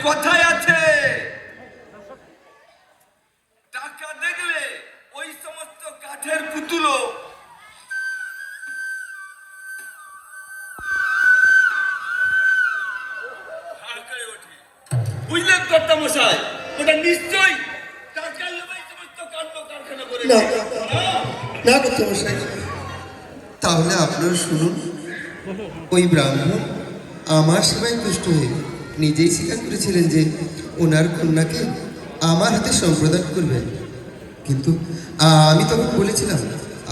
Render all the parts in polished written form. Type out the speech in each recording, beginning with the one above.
কথাই আছে, টাকা দেখলে ওই সমস্ত কাঠের পুতুলও বুঝলেন কর্তা মশাই? ওটা নিশ্চয়ই টাকার লোভে সমস্ত কাণ্ড কারখানা করে। না করতে মশাই, তাহলে আপনারা শুনুন, ওই ব্রাহ্মণ আমার সেবায় তুষ্ট হয়ে নিজেই স্বীকার করেছিলেন যে ওনার কন্যাকে আমার হাতে সম্প্রদান করবেন। কিন্তু আমি তখন বলেছিলাম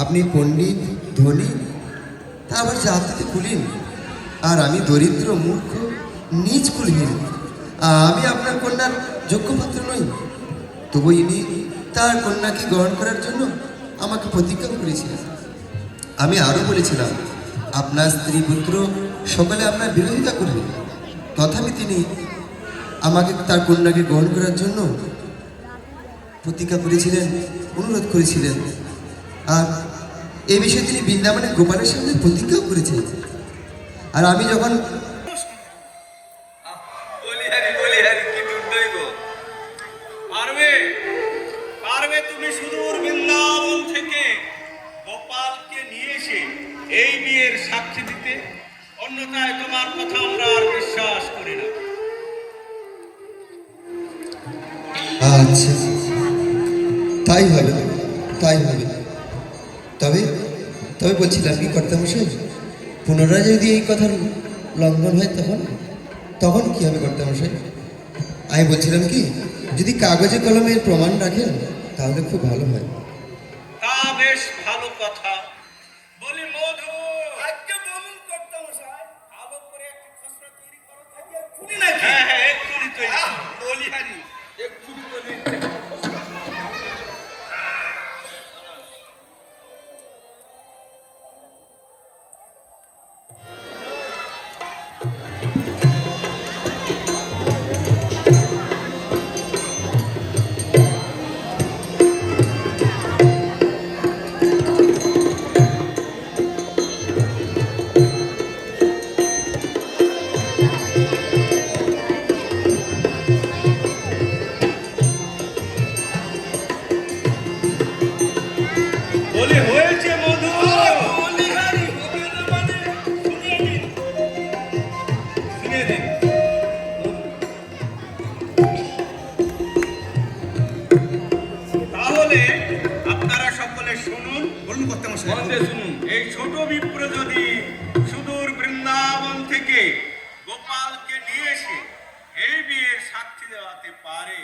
আপনি পণ্ডিত, ধনী, তা আবার জাতিতে কুলীন, আর আমি দরিদ্র, মূর্খ, নিজ কুলহীন। আমি আপনার কন্যার যোগ্য পাত্র নই। তবু ইনি তার কন্যাকে গ্রহণ করার জন্য আমাকে প্রতিজ্ঞা করেছিলেন। আমি আরও বলেছিলাম আপনার স্ত্রী পুত্র সকলে আপনার বিরোধিতা করবে, তথাপি তিনি আমাকে তার কন্যাকে গ্রহণ করার জন্য প্রতিজ্ঞা করেছিলেন, অনুরোধ করেছিলেন। আর এ বিষয়ে তিনি বৃন্দাবনের গোপালের সামনে প্রতিজ্ঞাও করেছেন। আর আমি যখন পারবে তুমি সুদূর বৃন্দাবন থেকে গোপালকে নিয়ে এসে এই বিয়ের সাক্ষী দিতে? অন্যথায় তোমার কথা আমরা আর বিশ্বাস করি না। আচ্ছা, তাই হবে, তাই হবে। তবে তবে বলছিলাম কি কর্তামশাই, পুনরায় যদি এই কথার লঙ্ঘন হয় তখন কি হবে কর্তামশাই? আমি বলছিলাম কি, যদি কাগজে কলমের প্রমাণ রাখেন তাহলে খুব ভালো হয়। তা বেশ ভালো কথা। বলি মধু, আজকে বলুন কর্তামশাই, ভালো করে একটা খসড়া তৈরি করো থাকে এক্ষুনি নাকি? হ্যাঁ হ্যাঁ, এক্ষুনি তৈরি। বলি হারি এক্ষুনি তৈরি। বলি হয়েছে মধু। বলি হারি হবে না মানে শুনিয়ে দিন, শুনিয়ে দিন। তাহলে আপনারা সকলে শুনুন। বলুন কর্তামশাই। মধ্যে শুনুন, এই ছোট বিপ্র যদি সুদূর বৃন্দাবন থেকে গোপালকে নিয়ে এসে এই বিয়ের সাক্ষী দেওয়াতে পারে,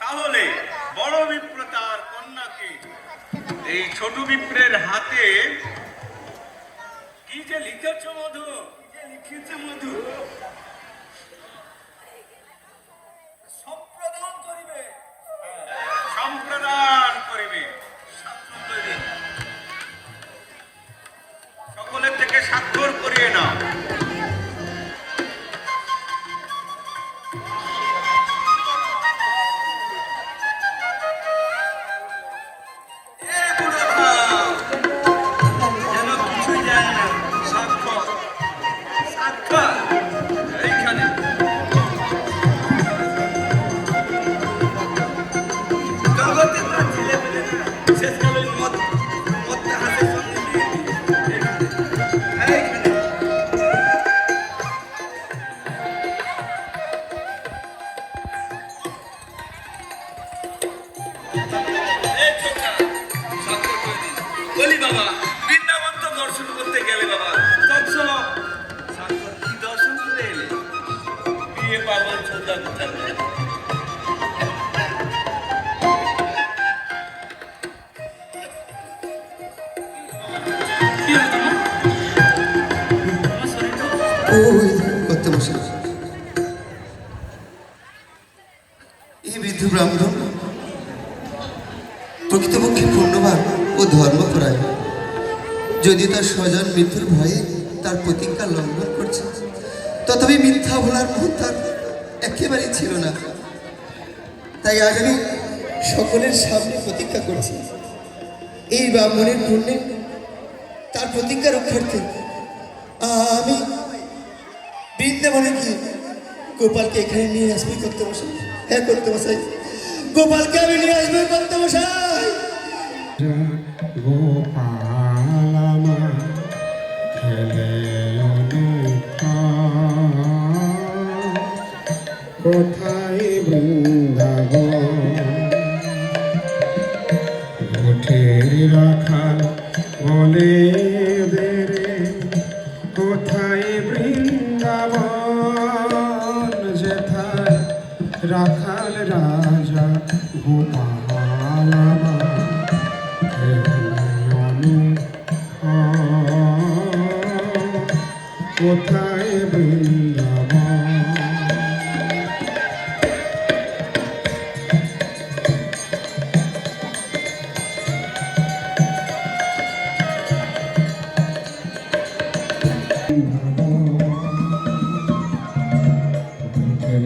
তাহলে বড় বিপ্র তার কন্যাকে এই ছোট বিপ্রের হাতে কি যে লিখেছ মধু, কি যে লিখেছে মধু, সম্প্রদান করিবে, সম্প্রদান করিবে। সকলের থেকে স্বাক্ষর করিয়ে নাও। যেন কিছুই জানি না, স্বাক্ষর স্বাক্ষর এইখানে। জগতে তার ছেলে পেলে শেষকালে মধ্যে হাতে সঙ্গে দিয়ে এইখানে। বলি বাবা, বৃন্দাবন তো দর্শন করতে গেলে বাবা, তৎসম স্বাক্ষর কি দর্শন করে এলে? বিয়ে পাগল ছোটা কোথায়? কর্তামশাই, এই বৃদ্ধ ব্রাহ্মণ প্রকৃতপক্ষে পুণ্যবান ও ধর্মপরায়ণ। যদিও তার স্বজন মৃত্যুর ভয়ে তার প্রতিজ্ঞা লঙ্ঘন করছে, তথাপি মিথ্যা বলার মন তার একেবারেই ছিল না। তাই আজ আমি সকলের সামনে প্রতিজ্ঞা করছি, এই ব্রাহ্মণের পুণ্যে তার প্রতিজ্ঞা রক্ষার্থে আমি বৃন্দাবনে গিয়ে গোপালকে এখানে নিয়ে আসবে করতে মশাই। হ্যাঁ করতে মশাই, গোপালকে আমি নিয়ে আসবে করতে মশাই। গোপাল আমার খেলে অনুপা, কোথায় বৃন্দাবন উঠের রাখাল বলে দে রে, কোথায় বৃন্দাবন যেথায় রাখাল রাজা গোপাল আমার কোথায় বৃন্দাবন।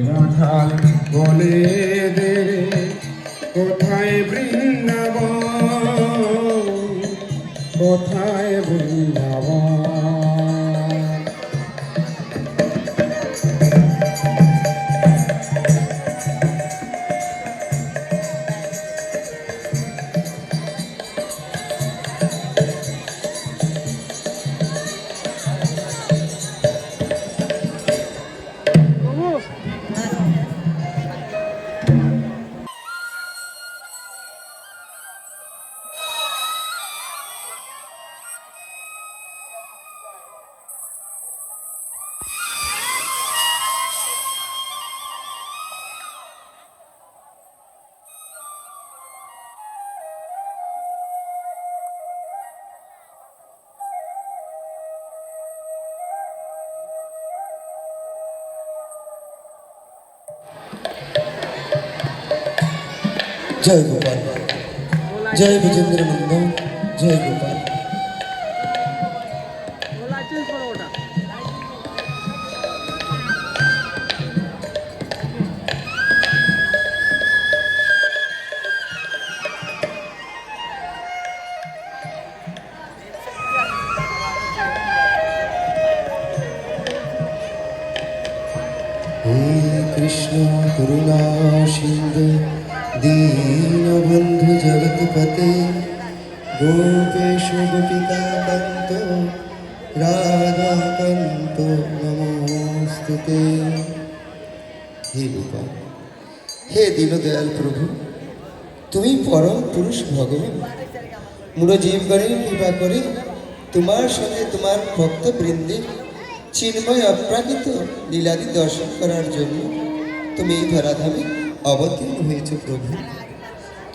রাখাল বলে দে রে, কোথায় বৃন্দাবন, কোথায় বৃন্দাবন। জয় গোপাল, জয় বিজেন্দ্র নন্দন, জয় গোপাল। হে কৃষ্ণ করুণা সিন্ধু দীনবন্ধু জগৎপতে, গোপেশ গোপিকা কান্ত রাধাকান্ত নমস্তুতে। হে গোপাল, হে দীনদয়াল প্রভু, তুমি পরম পুরুষ ভগবান। মূঢ় জীবগণের কৃপা করে তোমার সঙ্গে তোমার ভক্ত বৃন্দে চিন্ময় অপ্রাকৃত লীলাদি দর্শন করার জন্য তুমি এই ধরাধামে অবতীর্ণ হয়েছ প্রভু।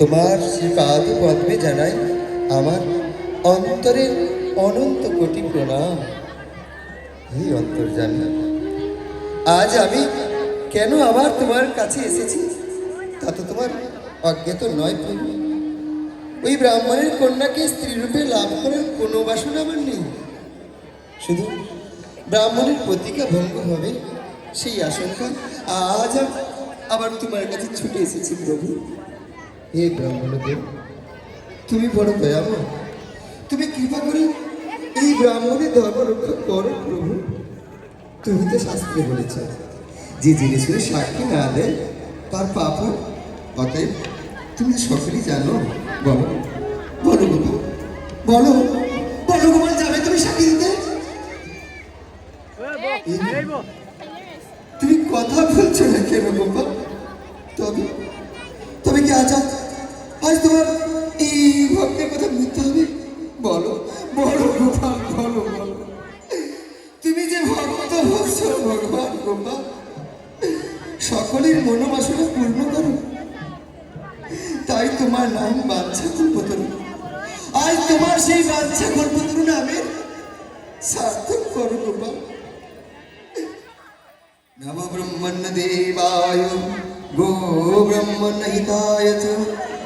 তোমার শ্রীপাদ পদ্মে জানাই আমার অন্তরের অনন্ত কোটি প্রণাম। হে অন্তর্যামী, আজ আমি কেন আবার তোমার কাছে এসেছি তা তো তোমার অজ্ঞাত নয় প্রভু। ওই ব্রাহ্মণের কন্যাকে স্ত্রীরূপে লাভ করার কোনো বাসনা আমার নেই, শুধু ব্রাহ্মণের প্রতিজ্ঞা ভঙ্গ হবে সেই আশঙ্কা আজ আবার তোমার কাছে ছুটে এসেছি প্রভু। হে ব্রাহ্মণদেব, তুমি বড় দয়াময়, তুমি কৃপা করে এই ব্রাহ্মণের ধর্ম রক্ষা করো প্রভু। তুমি তো শাস্ত্রে বলেছ যে জিনিসের সাক্ষী না দেয় তার পাপ হয়। অতএব তুমি তো সকলেই জানো, বলো বলো গোপাল, বলো বলো গোপাল, যাবে তুমি সাক্ষী দিতে? তুমি কথা বলছো না কেন গোপাল? তবে তবে কি আজ আজ তোমার এই ভক্তের কথা মিথ্যা হবে? বলো বলো গোপাল, বলো বলো, তুমি যে ভক্ত বলছো ভগবান গোপাল, সকলের মনোবাসনা পূর্ণ করো, তাই তোমার নাম বাঞ্ছা কল্পতরু। আজ তোমার সেই বাঞ্ছা কল্পতরু নামের সার্থক করো গোপাল। নমো ব্রহ্মণ্য দেবায় গো ব্রহ্মণ্য হিতায় চ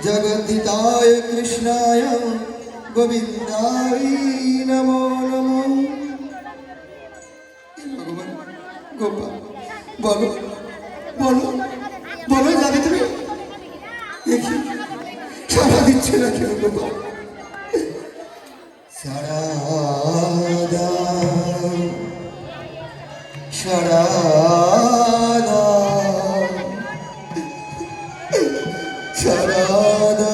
জগদ্ধিতায় কৃষ্ণায় গোবিন্দায় নমো নমো। ভগবান গোপাল, বলো বলো বলো, যাবে তুমি? দেখি সারা দিচ্ছে না কেন গোপাল? সারা দাও, সারা দাও। সারাদা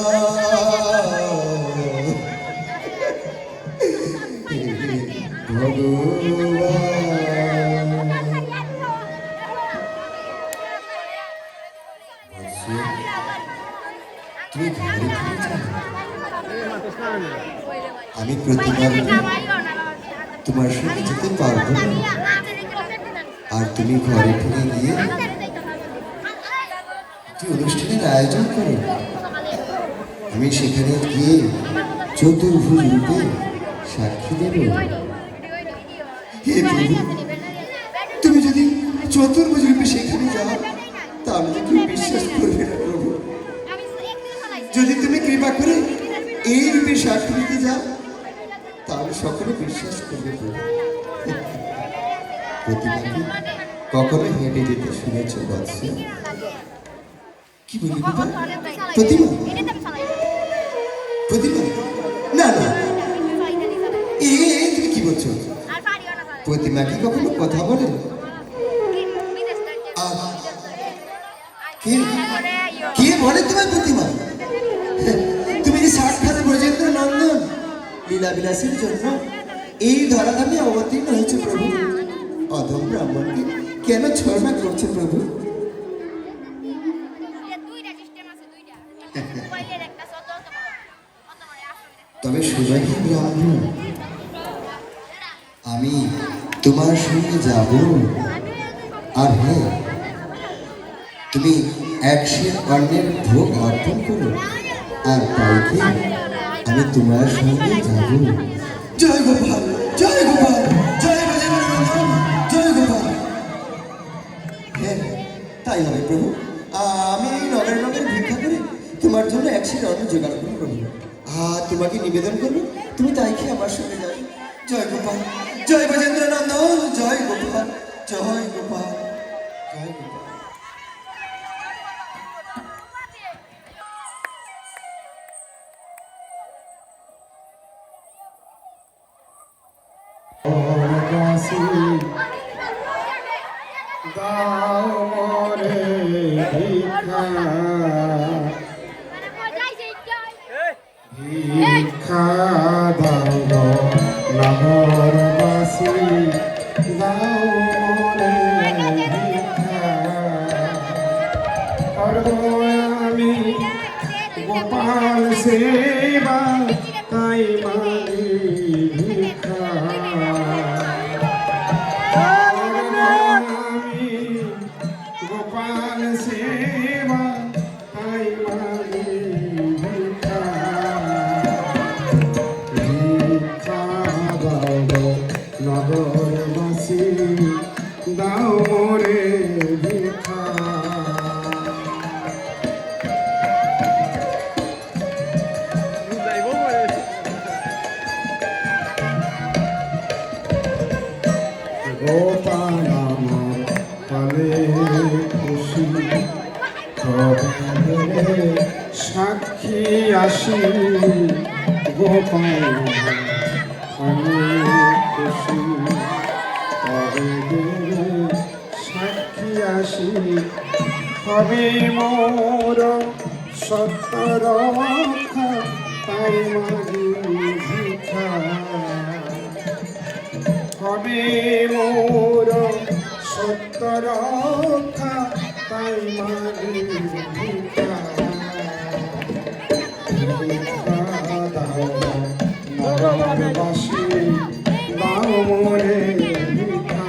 ভগবান। তুমি ঘরে ফিরে যাও। আমি প্রতিবার তোমার সঙ্গে যেতে পারবো না। আর তুমি ঘরে ফিরে গিয়ে তুই অনুষ্ঠানের আয়োজন করো। আমি সেখানে গিয়ে চতুর্ভুজ রূপে সাক্ষী দেব। হে প্রভু, তুমি যদি চতুর্ভুজ রূপে সেখানে যাও তাহলে তো কেউ বিশ্বাস করবে না প্রভু। যদি তুমি কৃপা করে এই রূপে সাক্ষী দিতে যাও তাহলে সকলে বিশ্বাস করবে প্রভু। প্রতিমাকে কখনো হেঁটে যেতে শুনেছ বৎস? কি বলি বাবা? প্রতিমা? প্রতিমা? না না, তুমি কি বলছো? প্রতিমা কি কখনো কথা বলে? কে কে বলে তোমার প্রতিমা? তুমি যে সাক্ষাৎ ব্রজেন্দ্র নন্দন লীলা বিলাসের জন্য এই ধরাধামে অবতীর্ণ হয়েছে প্রভু। অধম ব্রাহ্মণকে কেন ছলনা করছে প্রভু? তবে সুজয় ব্রাহ্মণ, আমি তোমার সঙ্গে যাব। আর হ্যাঁ, তুমি 100 অন্নের ভোগ অর্পণ করো আর তাইকে আমি তোমার সঙ্গে যাব। জয় গোপাল, জয় গোপাল, জয় ব্রজেন্দ্র, জয় গোপাল। হ্যাঁ, তাই হবে প্রভু। আমি এই নগরে নগরে ভিক্ষা করে তোমার জন্য 100 অন্ন জোগাড় করবো প্রভু। আর তোমাকে নিবেদন করবো তুমি তাই খেয়ে আমার সঙ্গে যাবে। জয় গোপাল, জয় ব্রজেন্দ্র নন্দন, জয় গোপাল, জয় গোপাল, জয় গোপাল। দাও মোরে ভিক্ষা, ভিক্ষা দাও গো নগরবাসী, দাও মোরে ভিক্ষা। করবো আমি গোপাল সেবা, তাই মাগি ভিক্ষা। গোপাল সেবা তাই মাগি ভিক্ষা। ভিক্ষা দাও গো নগরবাসী, দাও মোরে ভিক্ষা। গোপাল আমার কালে খুশি, তবে সাক্ষী আসি। গোপাল কালে খুশি, তবে সাক্ষী আসি। হবে মোর সত্য রক্ষা, তাই মাগি ভিক্ষা। হবে মোর সত্য রক্ষা, তাই মাগি ভিক্ষা। ভিক্ষা দাও নগরবাসী, দাও মোরে ভিক্ষা।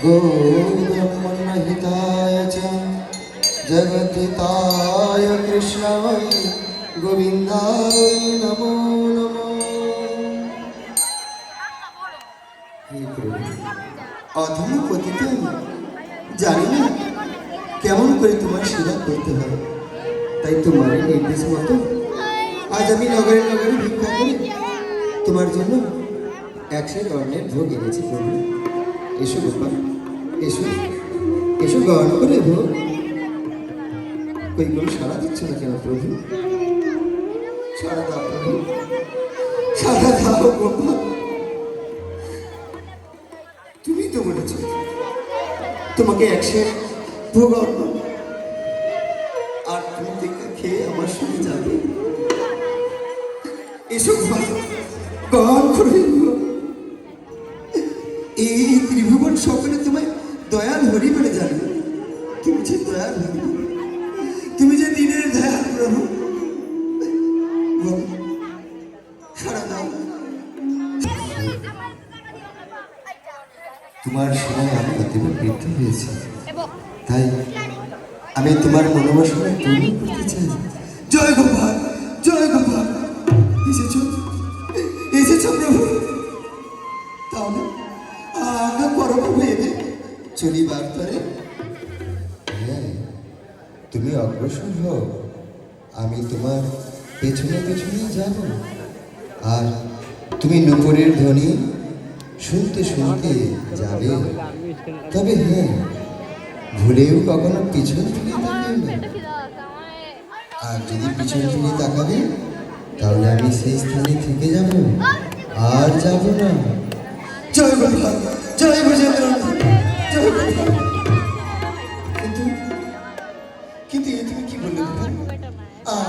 गोब्रह्मण्यहिताय च जगद्धिताय कृष्णाय गोविन्दाय नमो नमः। हे प्रभु, অধম পতিত আমি, জানি না কেমন করে তোমার সেবা করতে হয়, তাই তোমার নির্দেশ মতো আজ আমি নগরে নগরে ভিক্ষা করে তোমার জন্য একশের অন্নের ভোগ এনেছি প্রভু। এসো গোপাল, এসো এসো গ্রহণ করে ভোগ। কই কোনো সাড়া দিচ্ছ না কেন প্রভু? সাড়া দাও প্রভু, সাড়া দাও গোপাল। তুমি তো বলেছ তোমাকে একশের ভোগ অর্পণ, আর তুমি দেখা খেয়ে আমার সঙ্গে যাবে। এসো গোপাল, গ্রহণ করে ভোগ। এই ত্রিভুবন সকলে তোমায় দয়াল হরি বলে জানো। তুমি যে দয়াল হরি, তুমি যে দিনের দয়াল প্রভু। সারা দাও। তোমার সময় আমি অতীব বৃদ্ধ হয়েছি, তাই আমি তোমার মনোবাসনা পূর্ণ করতে চাই। জয় গোপাল, জয় গোপাল। এসেছো, এসেছো প্রভু। তাহলে আগে পরম ভেবে চলিবার পরে হ্যাঁ তুমি অগ্রসর হও, আমি তোমার পেছনে পেছনে যাব। আর তুমি নুপুরের ধ্বনি শুনতে শুনতে যাবে। তবে হ্যাঁ, ভুলেও কখনো পিছন ফিরে তাকাবে না। আর যদি পিছন ফিরে তাকাবে তাহলে আমি সেই স্থানে থেকে যাব, আর যাব না। জয় গোপাল, জয় ব্রজেন্দ্র, জয় গোপাল। কিন্তু কিন্তু এ তুমি কি বললে গোপাল?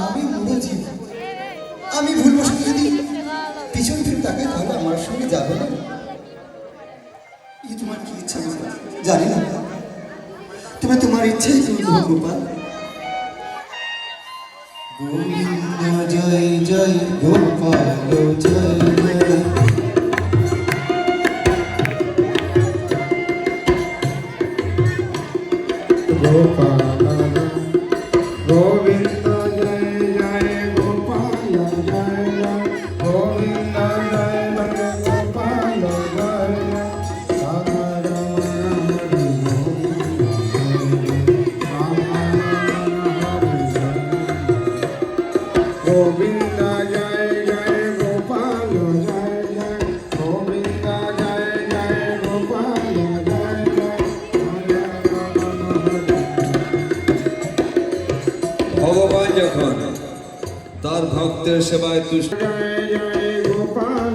আমি মরেছি, আমি ভুলবশত যদি পিছন ফিরে তাকাই তাহলে আমার সঙ্গে যাবে না। তোমার কি ইচ্ছা গোপাল জানি না, তবে তোমার ইচ্ছাই তুমি গোপাল। গোবিন্দ জয় জয় গোপাল জয় জয়। গোপাল গোবিন্দ জয় জয় গোপাল জয় জয় গোবিন্দ জয় জয় গোপাল জয় জয় রাধা গোবিন্দ জয় জয় গোপাল জয় জয় গোবিন্দ জয় জয় গোপাল জয় জয়। ভগবান যখন তার ভক্তের সেবায় তুষ্ট জয় জয় গোপাল